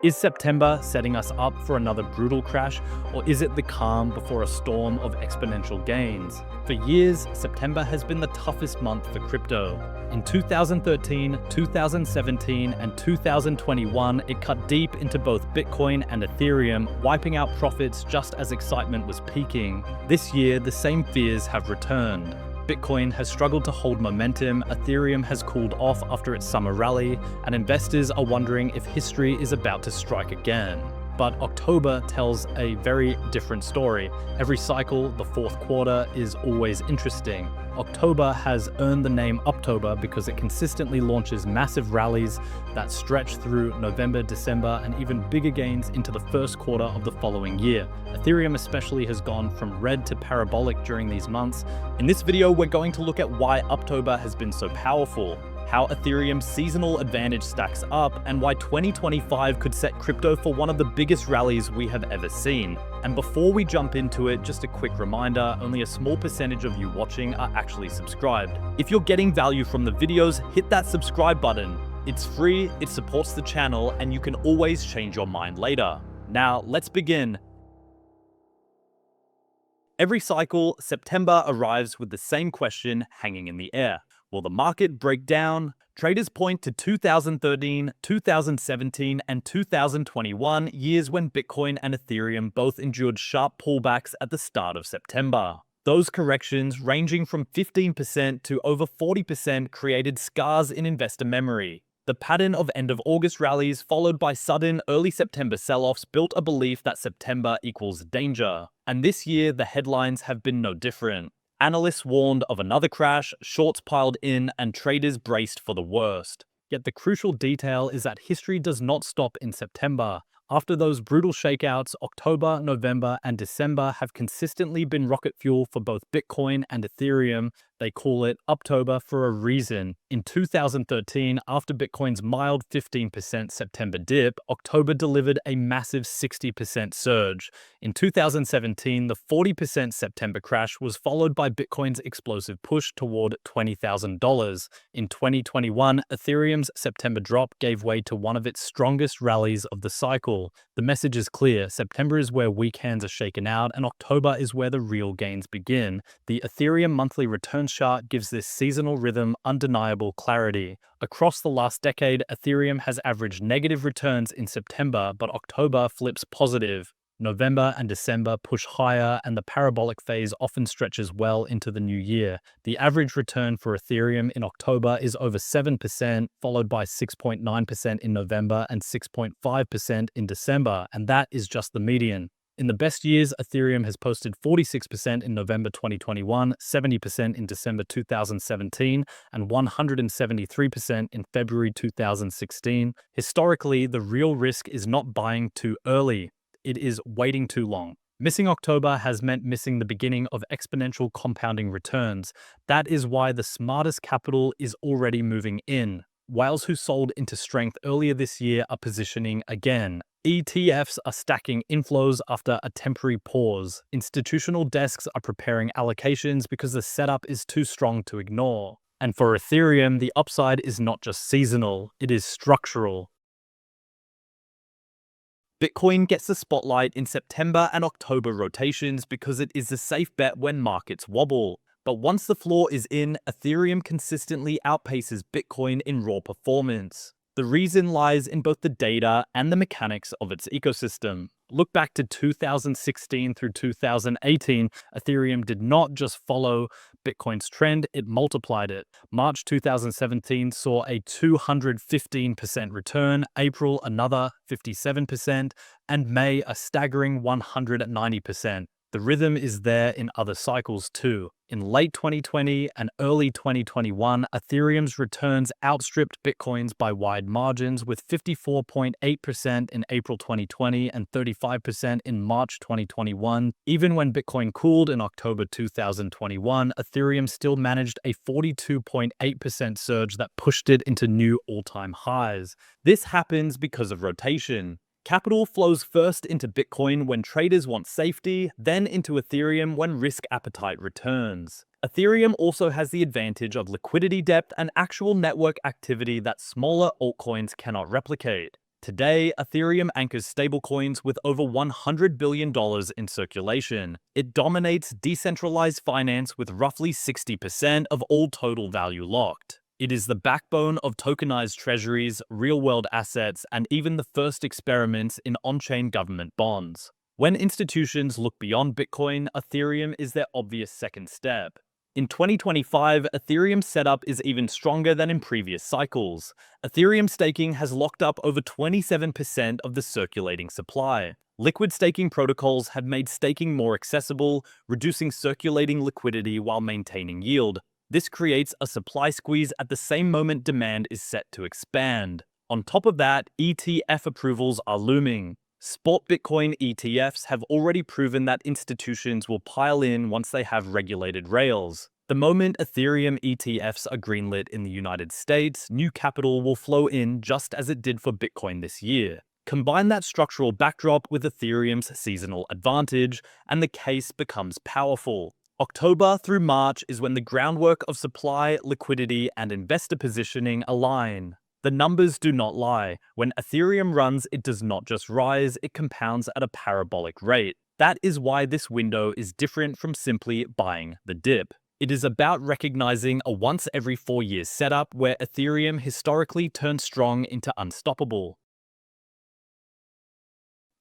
Is September setting us up for another brutal crash, or is it the calm before a storm of exponential gains? For years, September has been the toughest month for crypto. In 2013, 2017, and 2021, it cut deep into both Bitcoin and Ethereum, wiping out profits just as excitement was peaking. This year, the same fears have returned. Bitcoin has struggled to hold momentum, Ethereum has cooled off after its summer rally, and investors are wondering if history is about to strike again. But October tells a very different story. Every cycle, the fourth quarter, is always interesting. October has earned the name Uptober because it consistently launches massive rallies that stretch through November, December, and even bigger gains into the first quarter of the following year. Ethereum especially has gone from red to parabolic during these months. In this video, we're going to look at why Uptober has been so powerful, how Ethereum's seasonal advantage stacks up, and why 2025 could set crypto for one of the biggest rallies we have ever seen. And before we jump into it, just a quick reminder, only a small percentage of you watching are actually subscribed. If you're getting value from the videos, hit that subscribe button. It's free, it supports the channel, and you can always change your mind later. Now, let's begin. Every cycle, September arrives with the same question hanging in the air. Will the market break down? Traders point to 2013, 2017, and 2021, years when Bitcoin and Ethereum both endured sharp pullbacks at the start of September. Those corrections, ranging from 15% to over 40%, created scars in investor memory. The pattern of end-of-August rallies followed by sudden early September sell-offs built a belief that September equals danger. And this year, the headlines have been no different. Analysts warned of another crash, shorts piled in, and traders braced for the worst. Yet the crucial detail is that history does not stop in September. After those brutal shakeouts, October, November, and December have consistently been rocket fuel for both Bitcoin and Ethereum. They call it Uptober for a reason. In 2013, after Bitcoin's mild 15% September dip, October delivered a massive 60% surge. In 2017, the 40% September crash was followed by Bitcoin's explosive push toward $20,000. In 2021, Ethereum's September drop gave way to one of its strongest rallies of the cycle. The message is clear: September is where weak hands are shaken out, and October is where the real gains begin. The Ethereum monthly return chart gives this seasonal rhythm undeniable clarity. Across the last decade, Ethereum has averaged negative returns in September, but October flips positive. November and December push higher, and the parabolic phase often stretches well into the new year. The average return for Ethereum in October is over 7%, followed by 6.9% in November and 6.5% in December, and that is just the median. In the best years, Ethereum has posted 46% in November 2021, 70% in December 2017, and 173% in February 2016. Historically, the real risk is not buying too early. It is waiting too long. Missing October has meant missing the beginning of exponential compounding returns. That is why the smartest capital is already moving in. Whales who sold into strength earlier this year are positioning again. ETFs are stacking inflows after a temporary pause. Institutional desks are preparing allocations because the setup is too strong to ignore. And for Ethereum, the upside is not just seasonal, it is structural. Bitcoin gets the spotlight in September and October rotations because it is the safe bet when markets wobble. But once the floor is in, Ethereum consistently outpaces Bitcoin in raw performance. The reason lies in both the data and the mechanics of its ecosystem. Look back to 2016 through 2018, Ethereum did not just follow Bitcoin's trend, it multiplied it. March 2017 saw a 215% return, April another 57%, and May a staggering 190%. The rhythm is there in other cycles too. In late 2020 and early 2021, Ethereum's returns outstripped Bitcoin's by wide margins, with 54.8% in April 2020 and 35% in March 2021. Even when Bitcoin cooled in October 2021, Ethereum still managed a 42.8% surge that pushed it into new all-time highs. This happens because of rotation. Capital flows first into Bitcoin when traders want safety, then into Ethereum when risk appetite returns. Ethereum also has the advantage of liquidity depth and actual network activity that smaller altcoins cannot replicate. Today, Ethereum anchors stablecoins with over $100 billion in circulation. It dominates decentralized finance with roughly 60% of all total value locked. It is the backbone of tokenized treasuries, real-world assets, and even the first experiments in on-chain government bonds. When institutions look beyond Bitcoin, Ethereum is their obvious second step. In 2025, Ethereum's setup is even stronger than in previous cycles. Ethereum staking has locked up over 27% of the circulating supply. Liquid staking protocols have made staking more accessible, reducing circulating liquidity while maintaining yield. This creates a supply squeeze at the same moment demand is set to expand. On top of that, ETF approvals are looming. Spot Bitcoin ETFs have already proven that institutions will pile in once they have regulated rails. The moment Ethereum ETFs are greenlit in the United States, new capital will flow in just as it did for Bitcoin this year. Combine that structural backdrop with Ethereum's seasonal advantage, and the case becomes powerful. October through March is when the groundwork of supply, liquidity, and investor positioning align. The numbers do not lie. When Ethereum runs, it does not just rise, it compounds at a parabolic rate. That is why this window is different from simply buying the dip. It is about recognizing a once every 4 years setup where Ethereum historically turned strong into unstoppable.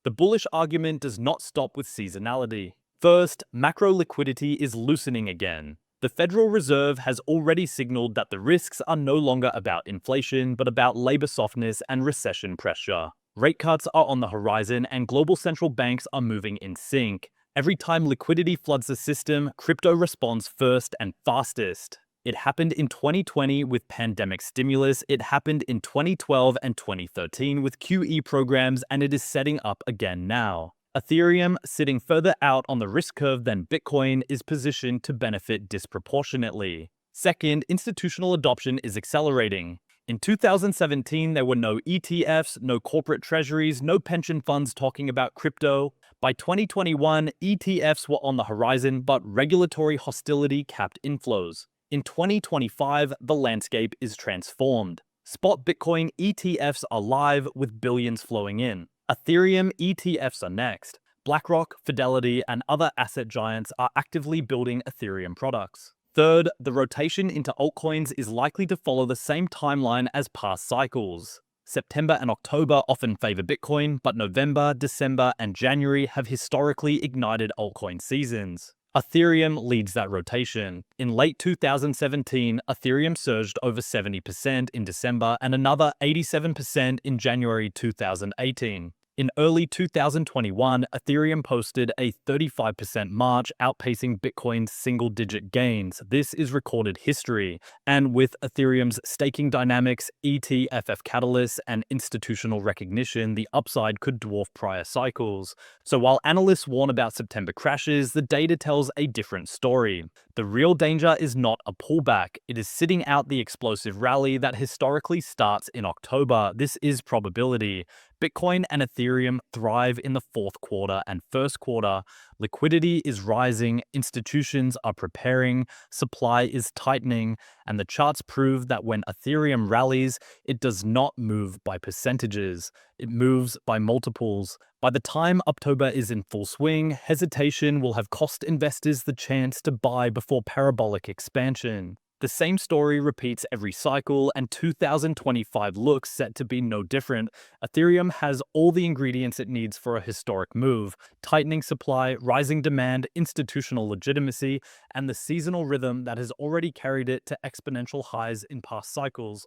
The bullish argument does not stop with seasonality. First, macro liquidity is loosening again. The Federal Reserve has already signaled that the risks are no longer about inflation, but about labor softness and recession pressure. Rate cuts are on the horizon, and global central banks are moving in sync. Every time liquidity floods the system, crypto responds first and fastest. It happened in 2020 with pandemic stimulus, it happened in 2012 and 2013 with QE programs, and it is setting up again now. Ethereum, sitting further out on the risk curve than Bitcoin, is positioned to benefit disproportionately. Second, institutional adoption is accelerating. In 2017, there were no ETFs, no corporate treasuries, no pension funds talking about crypto. By 2021, ETFs were on the horizon, but regulatory hostility capped inflows. In 2025, the landscape is transformed. Spot Bitcoin ETFs are live with billions flowing in. Ethereum ETFs are next. BlackRock, Fidelity, and other asset giants are actively building Ethereum products. Third, the rotation into altcoins is likely to follow the same timeline as past cycles. September and October often favor Bitcoin, but November, December, and January have historically ignited altcoin seasons. Ethereum leads that rotation. In late 2017, Ethereum surged over 70% in December and another 87% in January 2018. In early 2021, Ethereum posted a 35% march, outpacing Bitcoin's single-digit gains. This is recorded history. And with Ethereum's staking dynamics, ETFF catalysts, and institutional recognition, the upside could dwarf prior cycles. So while analysts warn about September crashes, the data tells a different story. The real danger is not a pullback. It is sitting out the explosive rally that historically starts in October. This is probability. Bitcoin and Ethereum thrive in the fourth quarter and first quarter. Liquidity is rising, institutions are preparing, supply is tightening, and the charts prove that when Ethereum rallies, it does not move by percentages. It moves by multiples. By the time Uptober is in full swing, hesitation will have cost investors the chance to buy before parabolic expansion. The same story repeats every cycle, and 2025 looks set to be no different. Ethereum has all the ingredients it needs for a historic move: tightening supply, rising demand, institutional legitimacy, and the seasonal rhythm that has already carried it to exponential highs in past cycles.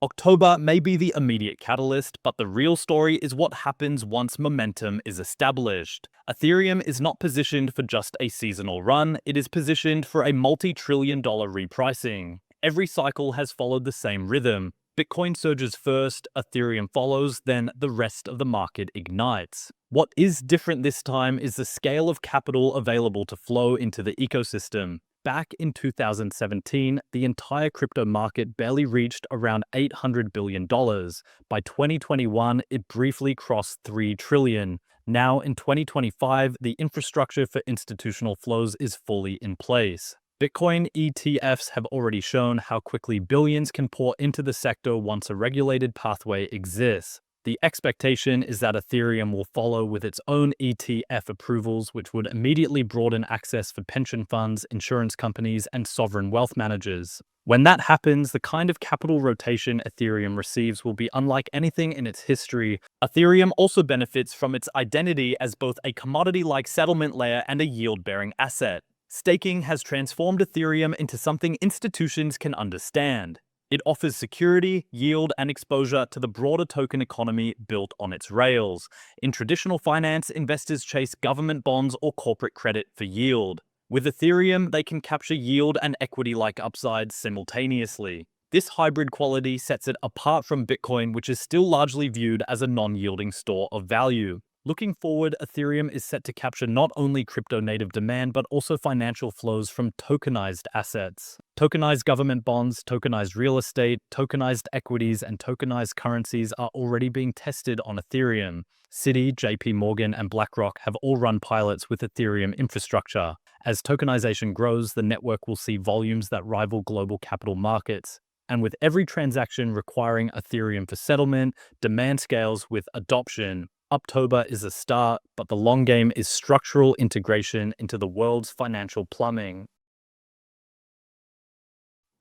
October may be the immediate catalyst, but the real story is what happens once momentum is established. Ethereum is not positioned for just a seasonal run, it is positioned for a multi-trillion-dollar repricing. Every cycle has followed the same rhythm. Bitcoin surges first, Ethereum follows, then the rest of the market ignites. What is different this time is the scale of capital available to flow into the ecosystem. Back in 2017, the entire crypto market barely reached around $800 billion. By 2021, it briefly crossed $3 trillion. Now, in 2025, the infrastructure for institutional flows is fully in place. Bitcoin ETFs have already shown how quickly billions can pour into the sector once a regulated pathway exists. The expectation is that Ethereum will follow with its own ETF approvals, which would immediately broaden access for pension funds, insurance companies, and sovereign wealth managers. When that happens, the kind of capital rotation Ethereum receives will be unlike anything in its history. Ethereum also benefits from its identity as both a commodity-like settlement layer and a yield-bearing asset. Staking has transformed Ethereum into something institutions can understand. It offers security, yield, and exposure to the broader token economy built on its rails. In traditional finance, investors chase government bonds or corporate credit for yield. With Ethereum, they can capture yield and equity-like upsides simultaneously. This hybrid quality sets it apart from Bitcoin, which is still largely viewed as a non-yielding store of value. Looking forward, Ethereum is set to capture not only crypto-native demand, but also financial flows from tokenized assets. Tokenized government bonds, tokenized real estate, tokenized equities, and tokenized currencies are already being tested on Ethereum. Citi, JP Morgan, and BlackRock have all run pilots with Ethereum infrastructure. As tokenization grows, the network will see volumes that rival global capital markets. And with every transaction requiring Ethereum for settlement, demand scales with adoption. Uptober is a start, but the long game is structural integration into the world's financial plumbing.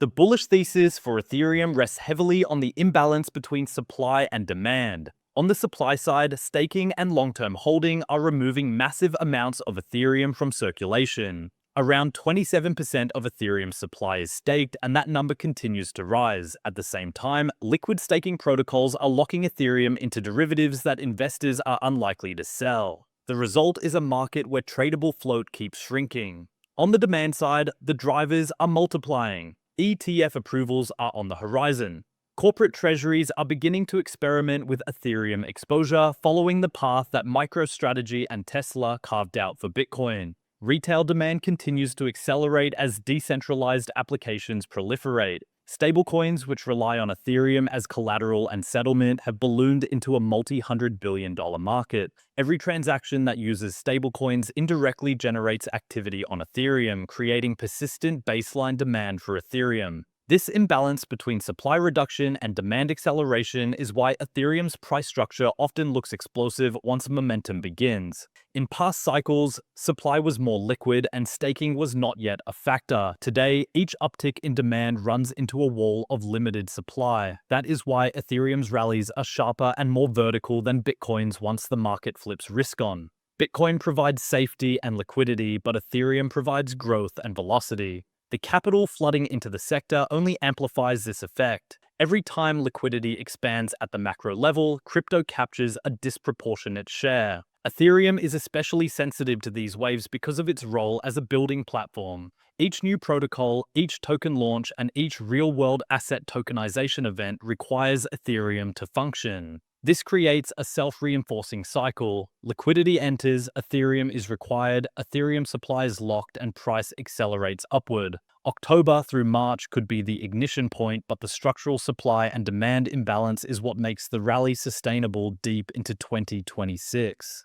The bullish thesis for Ethereum rests heavily on the imbalance between supply and demand. On the supply side, staking and long-term holding are removing massive amounts of Ethereum from circulation. Around 27% of Ethereum's supply is staked, and that number continues to rise. At the same time, liquid staking protocols are locking Ethereum into derivatives that investors are unlikely to sell. The result is a market where tradable float keeps shrinking. On the demand side, the drivers are multiplying. ETF approvals are on the horizon. Corporate treasuries are beginning to experiment with Ethereum exposure, following the path that MicroStrategy and Tesla carved out for Bitcoin. Retail demand continues to accelerate as decentralized applications proliferate. Stablecoins, which rely on Ethereum as collateral and settlement, have ballooned into a multi-hundred-billion-dollar market. Every transaction that uses stablecoins indirectly generates activity on Ethereum, creating persistent baseline demand for Ethereum. This imbalance between supply reduction and demand acceleration is why Ethereum's price structure often looks explosive once momentum begins. In past cycles, supply was more liquid and staking was not yet a factor. Today, each uptick in demand runs into a wall of limited supply. That is why Ethereum's rallies are sharper and more vertical than Bitcoin's once the market flips risk on. Bitcoin provides safety and liquidity, but Ethereum provides growth and velocity. The capital flooding into the sector only amplifies this effect. Every time liquidity expands at the macro level, crypto captures a disproportionate share. Ethereum is especially sensitive to these waves because of its role as a building platform. Each new protocol, each token launch, and each real-world asset tokenization event requires Ethereum to function. This creates a self-reinforcing cycle. Liquidity enters, Ethereum is required, Ethereum supply is locked, and price accelerates upward. October through March could be the ignition point, but the structural supply and demand imbalance is what makes the rally sustainable deep into 2026.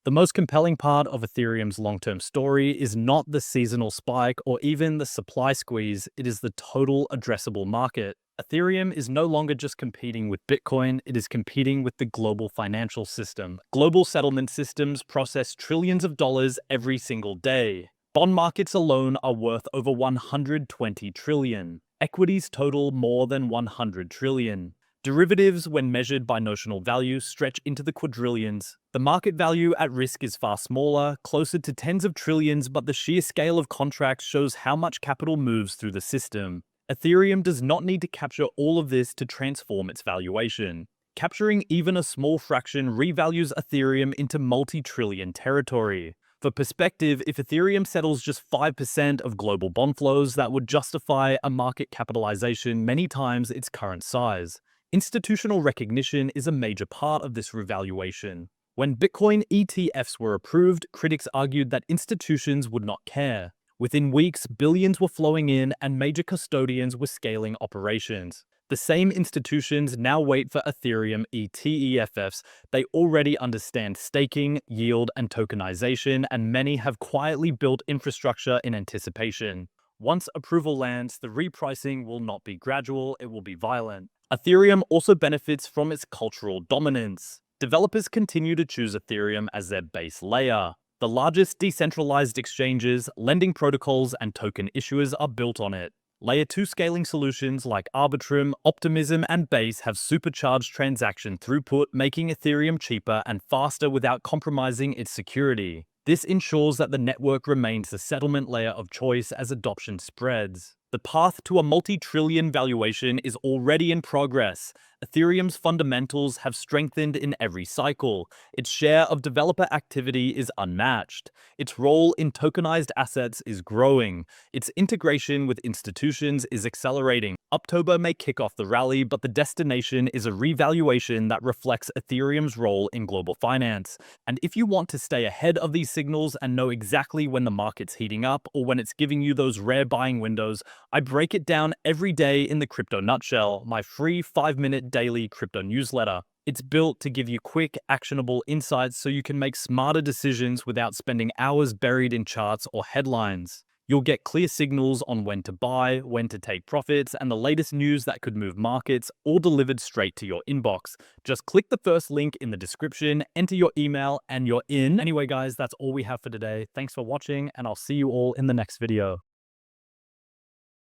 The most compelling part of Ethereum's long-term story is not the seasonal spike or even the supply squeeze, it is the total addressable market. Ethereum is no longer just competing with Bitcoin, it is competing with the global financial system. Global settlement systems process trillions of dollars every single day. Bond markets alone are worth over 120 trillion. Equities total more than 100 trillion. Derivatives, when measured by notional value, stretch into the quadrillions. The market value at risk is far smaller, closer to tens of trillions, but the sheer scale of contracts shows how much capital moves through the system. Ethereum does not need to capture all of this to transform its valuation. Capturing even a small fraction revalues Ethereum into multi-trillion territory. For perspective, if Ethereum settles just 5% of global bond flows, that would justify a market capitalization many times its current size. Institutional recognition is a major part of this revaluation. When Bitcoin ETFs were approved, critics argued that institutions would not care. Within weeks, billions were flowing in and major custodians were scaling operations. The same institutions now wait for Ethereum ETEFFs. They already understand staking, yield, and tokenization, and many have quietly built infrastructure in anticipation. Once approval lands, the repricing will not be gradual, it will be violent. Ethereum also benefits from its cultural dominance. Developers continue to choose Ethereum as their base layer. The largest decentralized exchanges, lending protocols, and token issuers are built on it. Layer 2 scaling solutions like Arbitrum, Optimism, and Base have supercharged transaction throughput, making Ethereum cheaper and faster without compromising its security. This ensures that the network remains the settlement layer of choice as adoption spreads. The path to a multi-trillion valuation is already in progress. Ethereum's fundamentals have strengthened in every cycle. Its share of developer activity is unmatched. Its role in tokenized assets is growing. Its integration with institutions is accelerating. Uptober may kick off the rally, but the destination is a revaluation that reflects Ethereum's role in global finance. And if you want to stay ahead of these signals and know exactly when the market's heating up or when it's giving you those rare buying windows, I break it down every day in the Crypto Nutshell, my free 5-minute daily crypto newsletter. It's built to give you quick, actionable insights so you can make smarter decisions without spending hours buried in charts or headlines. You'll get clear signals on when to buy, when to take profits, and the latest news that could move markets, all delivered straight to your inbox. Just click the first link in the description, enter your email, and you're in. Anyway, guys, that's all we have for today. Thanks for watching, and I'll see you all in the next video.